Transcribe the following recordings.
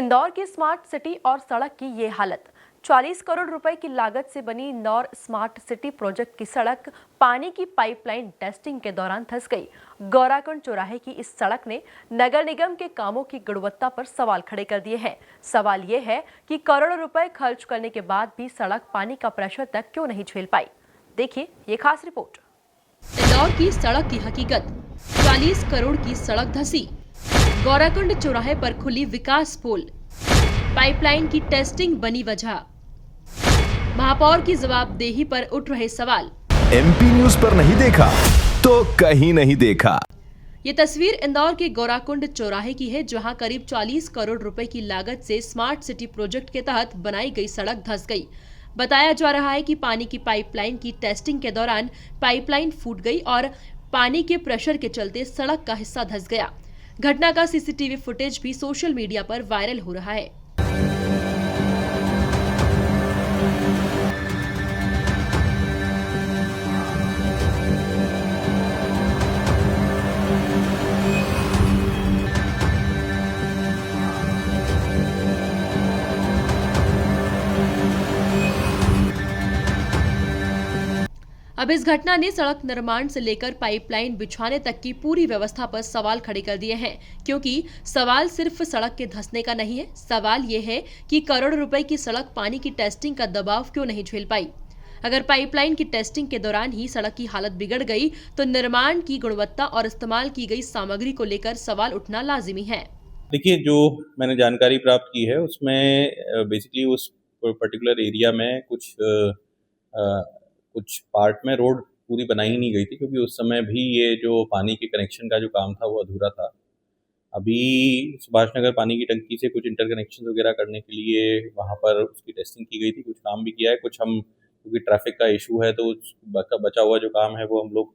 इंदौर की smart city और सड़क की ये हालत। 40 करोड़ रुपए की लागत से बनी इंदौर स्मार्ट सिटी प्रोजेक्ट की सड़क पानी की पाइपलाइन टेस्टिंग के दौरान धंस गई। गौराकुंड चौराहे की इस सड़क ने नगर निगम के कामों की गुणवत्ता पर सवाल खड़े कर दिए हैं। सवाल ये है कि करोड़ों रुपए खर्च करने के बाद भी सड़क पानी का प्रेशर तक क्यों नहीं झेल पाई। देखिए ये खास रिपोर्ट। इंदौर की सड़क की हकीकत। 40 करोड़ की सड़क धंसी। गौराकुंड चौराहे पर खुली विकास पोल। पाइपलाइन की टेस्टिंग बनी वजह। महापौर की जवाबदेही पर उठ रहे सवाल। एमपी न्यूज पर नहीं देखा तो कहीं नहीं देखा। ये तस्वीर इंदौर के गौराकुंड चौराहे की है, जहां करीब 40 करोड़ रुपए की लागत से स्मार्ट सिटी प्रोजेक्ट के तहत बनाई गई सड़क धंस गई। बताया जा रहा है कि पानी की पाइपलाइन की टेस्टिंग के दौरान पाइपलाइन फूट गई और पानी के प्रेशर के चलते सड़क का हिस्सा धंस गया। घटना का सीसीटीवी फुटेज भी सोशल मीडिया पर वायरल हो रहा है। अब इस घटना ने सड़क निर्माण से लेकर पाइपलाइन बिछाने तक की पूरी व्यवस्था पर सवाल खड़े कर दिए हैं, क्योंकि सवाल सिर्फ सड़क के धंसने का नहीं है। सवाल ये है कि करोड़ रुपए की सड़क पानी की टेस्टिंग का दबाव क्यों नहीं झेल पाई। अगर पाइपलाइन की टेस्टिंग के दौरान ही सड़क की हालत बिगड़ गई तो निर्माण की गुणवत्ता और इस्तेमाल की गई सामग्री को लेकर सवाल उठना लाजिमी है। देखिए, जो मैंने जानकारी प्राप्त की है उसमें बेसिकली उस पर्टिकुलर एरिया में कुछ पार्ट में रोड पूरी बनाई नहीं गई थी, क्योंकि उस समय भी ये जो पानी के कनेक्शन का जो काम था वो अधूरा था। अभी सुभाष नगर पानी की टंकी से कुछ इंटरकनेक्शन वगैरह करने के लिए वहाँ पर उसकी टेस्टिंग की गई थी, कुछ काम भी किया है। कुछ हम क्योंकि ट्रैफिक का इशू है तो बचा हुआ जो काम है वो हम लोग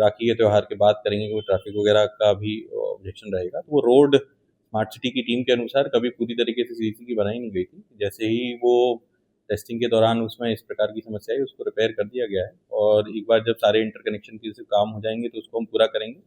राखी के त्यौहार के बाद करेंगे, क्योंकि ट्रैफिक वगैरह का भी ऑब्जेक्शन रहेगा। तो वो रोड स्मार्ट सिटी की टीम के अनुसार कभी पूरी तरीके से सीसी की बनाई नहीं गई थी। जैसे ही वो टेस्टिंग के दौरान उसमें इस प्रकार की समस्या है, उसको रिपेयर कर दिया गया है और एक बार जब सारे इंटरकनेक्शन के से काम हो जाएंगे तो उसको हम पूरा करेंगे।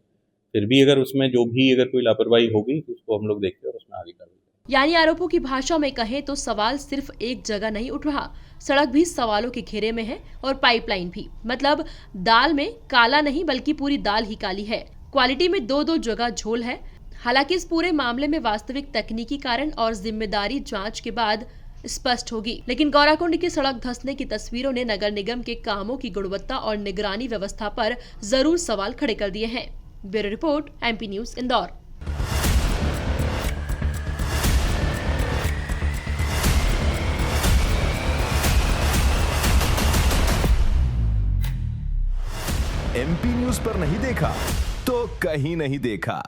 फिर भी अगर उसमें अगर कोई लापरवाही होगी तो उसको हम लोग देखते हैं और उसमें आगे करेंगे। यानी आरोपों की भाषा में कहें तो सवाल सिर्फ एक जगह नहीं उठ रहा, सड़क भी सवालों के घेरे में है और पाइपलाइन भी। मतलब दाल में काला नहीं बल्कि पूरी दाल ही काली है। क्वालिटी में दो जगह झोल है। हालांकि इस पूरे मामले में वास्तविक तकनीकी कारण और जिम्मेदारी जांच के बाद स्पष्ट होगी, लेकिन गौराकुंड की सड़क धंसने की तस्वीरों ने नगर निगम के कामों की गुणवत्ता और निगरानी व्यवस्था पर जरूर सवाल खड़े कर दिए हैं। Bureau report, MP news, Indore. MP news पर नहीं देखा तो कहीं नहीं देखा।